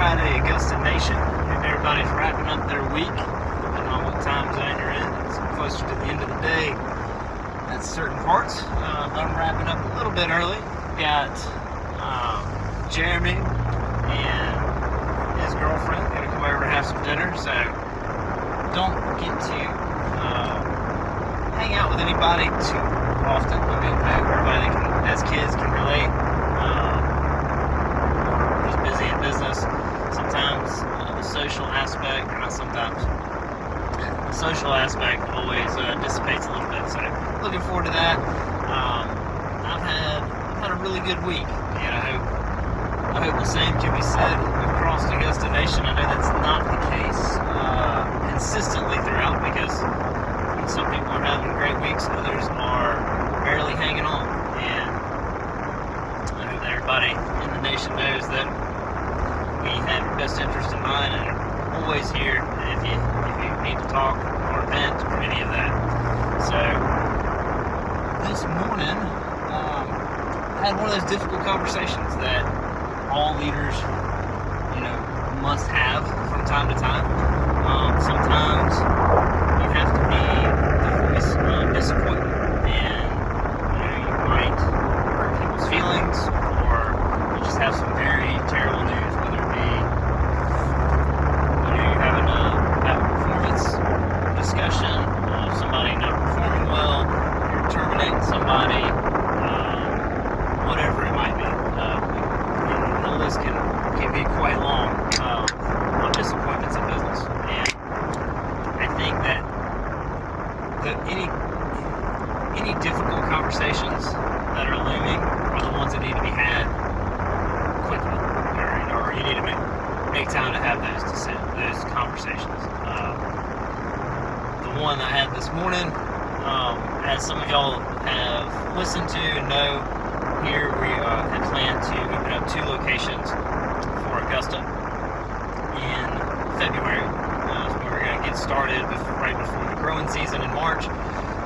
Friday, Augusta Nation. Hope everybody's wrapping up their week. I don't know what time zone you're in. It's closer to the end of the day at certain parts. I'm wrapping up a little bit early. Got Jeremy and his girlfriend going to come over and have some dinner, so don't get to hang out with anybody too often. I mean, everybody that has kids can relate. Just busy in business. Sometimes the social aspect, or not sometimes, the social aspect always dissipates a little bit. So looking forward to that. I've had a really good week, and I hope the same can be said across Augusta Nation. I know that's not the case consistently throughout, because some people are having great weeks, others are barely hanging on. And I hope that everybody in the nation knows that we have your best interest in mind, and are always here if you need to talk or vent or any of that. So this morning, I had one of those difficult conversations that all leaders, must have from time to time. Sometimes you have to be the voice of disappointment, and you might hurt people's feelings, or you just have some very terrible news, whether it be you're having a performance discussion of somebody not performing well, you're terminating somebody, whatever it might be. The list can be quite long of disappointments in business, and I think that any difficult conversations that are looming are the ones that need to be had quickly, or you need to make time to have those conversations. The one I had this morning, as some of y'all have listened to and know, here we had planned to open up 2 locations for Augusta in February. So we're going to get started right before the growing season in March.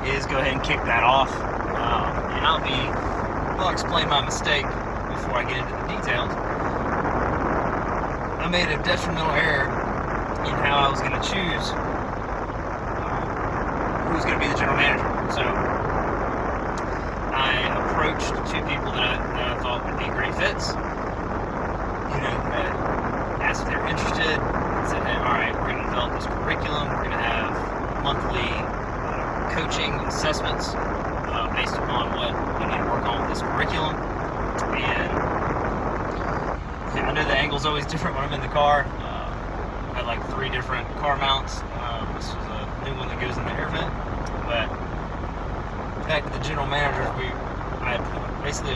Is go ahead and kick that off, and I'll explain my mistake before I get into the details. I made a detrimental error in how I was going to choose who was going to be the general manager. So I approached 2 people that I thought would be great fits. Asked if they were interested. And said, hey, all right, we're going to develop this curriculum. We're going to have monthly coaching assessments based upon what we need to work on with this curriculum. And I know the angle's always different when I'm in the car. I had like 3 different car mounts. This was a new one that goes in the air vent. But back to the general managers, I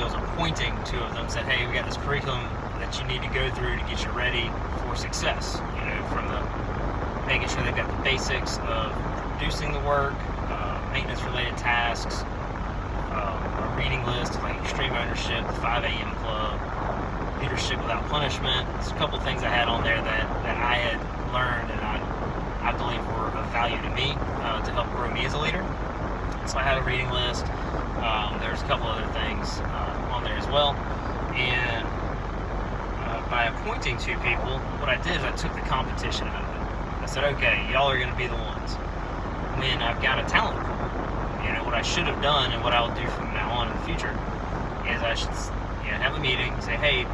was appointing 2 of them, said, hey, we got this curriculum that you need to go through to get you ready for success. From the making sure they've got the basics of producing the work, maintenance-related tasks, a reading list like extreme ownership, the 5 a.m. club, leadership without punishment. There's a couple things I had on there that I had learned and I believe were of value to me to help grow me as a leader. So I had a reading list. There's a couple other things on there as well. And by appointing 2 people, what I did is I took the competition out of it. I said, okay, y'all are going to be the ones. When I've got a talent pool, what I should have done and what I'll do from now on in the future is I should have a meeting, say, hey,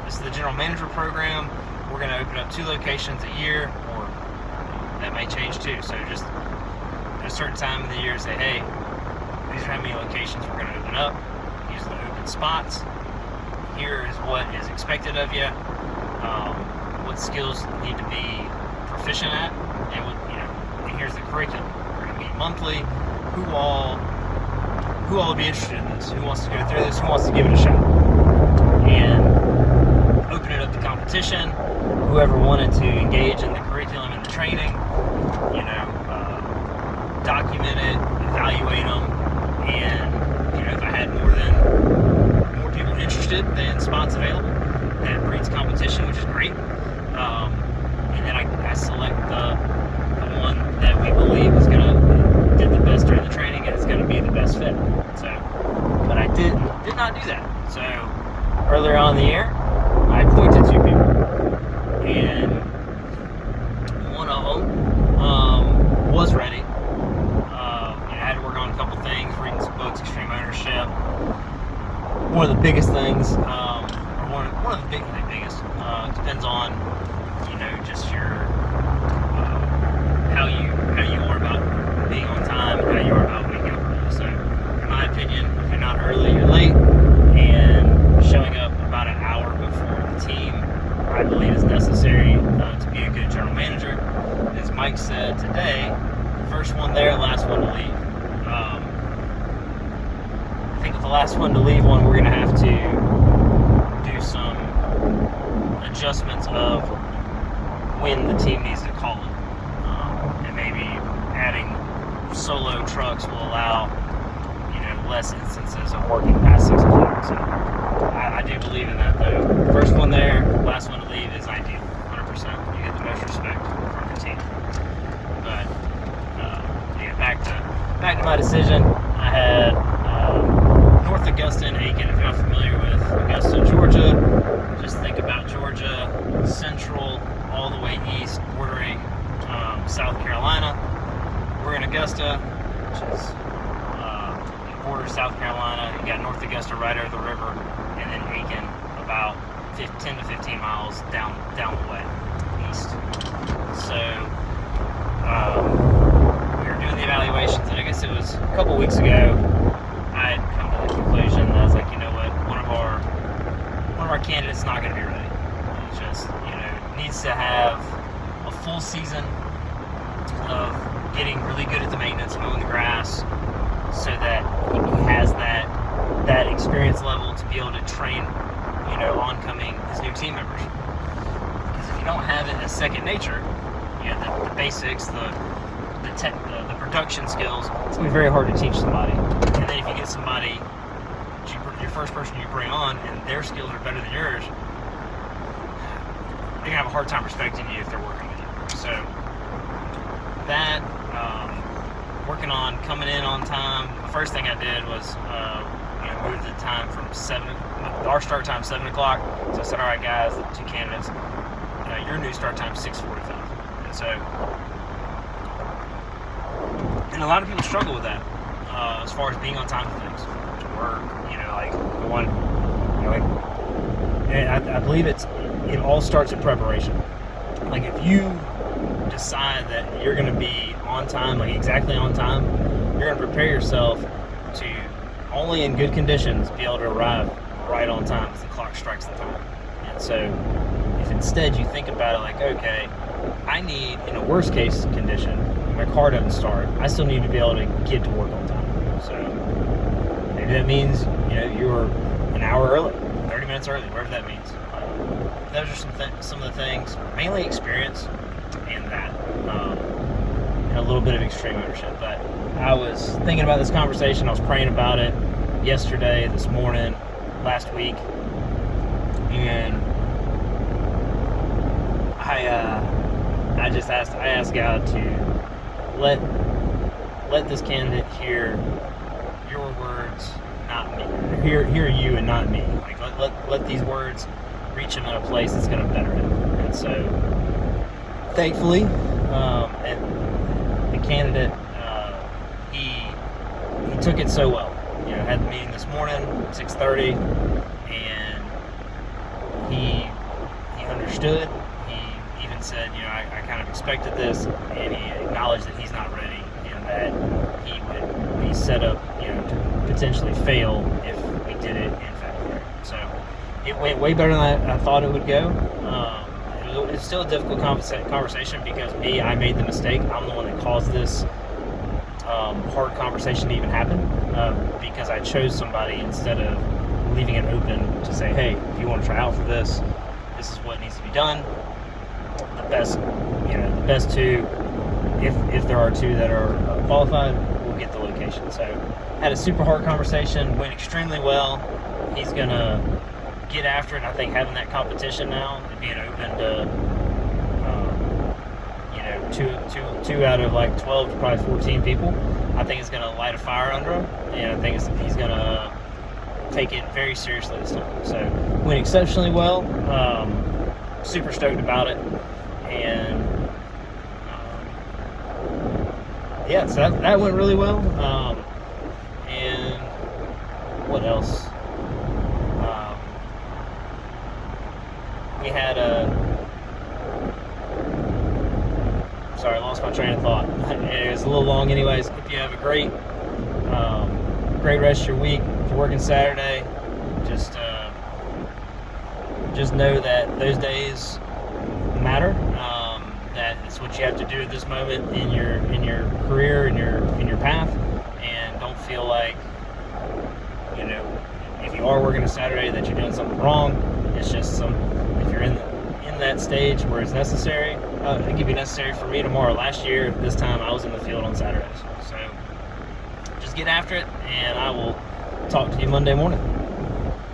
this is the general manager program. We're going to open up 2 locations a year, or that may change too. So just at a certain time of the year, say, hey, these are how many locations we're going to open up. These are the open spots. Here is what is expected of you. What skills you need to be proficient at, and here's the curriculum. We're going to meet monthly. Who all would be interested in this? Who wants to go through this? Who wants to give it a shot? And open it up to competition. Whoever wanted to engage in the curriculum and the training, document it, evaluate them, and if I had more people interested than spots available, that breeds competition, which is great. And then I select the one that we believe is going to did the best during the training and it's going to be the best fit. So, but I did not do that. So earlier on in the year, I appointed 2 people. and one of them was ready. I had to work on a couple things, reading some books, Extreme Ownership. One of the biggest things, or one of the biggest, depends on just your how you are about being on time, how you are about waking up early. So, in my opinion, if you're not early, you're late, and showing up about an hour before the team, I believe, is necessary to be a good general manager. As Mike said today, first one there, last one to leave. I think with the last one to leave one, we're going to have to do some adjustments of when the team needs to call it. And maybe adding solo trucks will allow, less instances of working past 6 o'clock. So I do believe in that, though. First one there, last one to leave is ideal, 100%. You get the most respect from the team. But back to my decision. I had North Augusta and Aiken. If you're not familiar with Augusta, Georgia, just think about Georgia, central, all the way east, bordering South Carolina. We're in Augusta, which is borders South Carolina. You got North Augusta right over the river, and then Aiken about 10 to 15 miles down the way east. So we were doing the evaluations, and I guess it was a couple weeks ago. I had come to the conclusion that I was like, you know what, one of our candidates is not going to be ready. It just needs to have a full season of getting really good at the maintenance, mowing the grass, so that he has that experience level to be able to train, oncoming his new team members. Because if you don't have it as second nature, the basics, the production skills, it's gonna be very hard to teach somebody. And then if you get somebody, your first person you bring on, and their skills are better than yours, they're gonna have a hard time respecting you if they're working with you. So that. Working on coming in on time. The first thing I did was move the time from our start time 7 o'clock. So I said, all right, guys, the two candidates, your new start time 6:45. And so, and a lot of people struggle with that as far as being on time for things. Work, I believe it all starts in preparation. Like if you decide that you're going to be on time, like exactly on time, you're going to prepare yourself to only in good conditions be able to arrive right on time as the clock strikes the time. And so if instead you think about it like, okay, I need, in a worst case condition, my car doesn't start, I still need to be able to get to work on time. So maybe that means you're an hour early, 30 minutes early, whatever that means. Those are some of the things, mainly experience and that. And a little bit of extreme ownership. But I was thinking about this conversation. I was praying about it yesterday, this morning, last week, and I asked God to let this candidate hear your words, not me. Hear you and not me. Like let these words reach him in a place that's going to better him. And so, thankfully, and the candidate, he took it so well. Had the meeting this morning, 6:30, and he understood. He even said, I kind of expected this, and he acknowledged that he's not ready, and that he would be set up, to potentially fail if we did it in February. So it went way better than I thought it would go. It's still a difficult conversation because I made the mistake. I'm the one that caused this hard conversation to even happen because I chose somebody instead of leaving it open to say, hey, if you want to try out for this, this is what needs to be done. The best two, if there are two that are qualified, we'll get the location. So had a super hard conversation, went extremely well. He's gonna get after it. I think having that competition now and being open to two out of like 12 to probably 14 people, I think it's going to light a fire under him, and I think he's going to take it very seriously this time. So went exceptionally well. super stoked about it. And yeah, so that went really well. And what else? We had sorry, I lost my train of thought. It was a little long anyways. If you have a great rest of your week, if you're working Saturday, just know that those days matter. That it's what you have to do at this moment in your career, in your path, and don't feel like, you know, if you are working a Saturday that you're doing something wrong. It's just if you're in that stage where it's necessary. It could be necessary for me tomorrow. Last year, this time I was in the field on Saturdays. So just get after it, and I will talk to you Monday morning.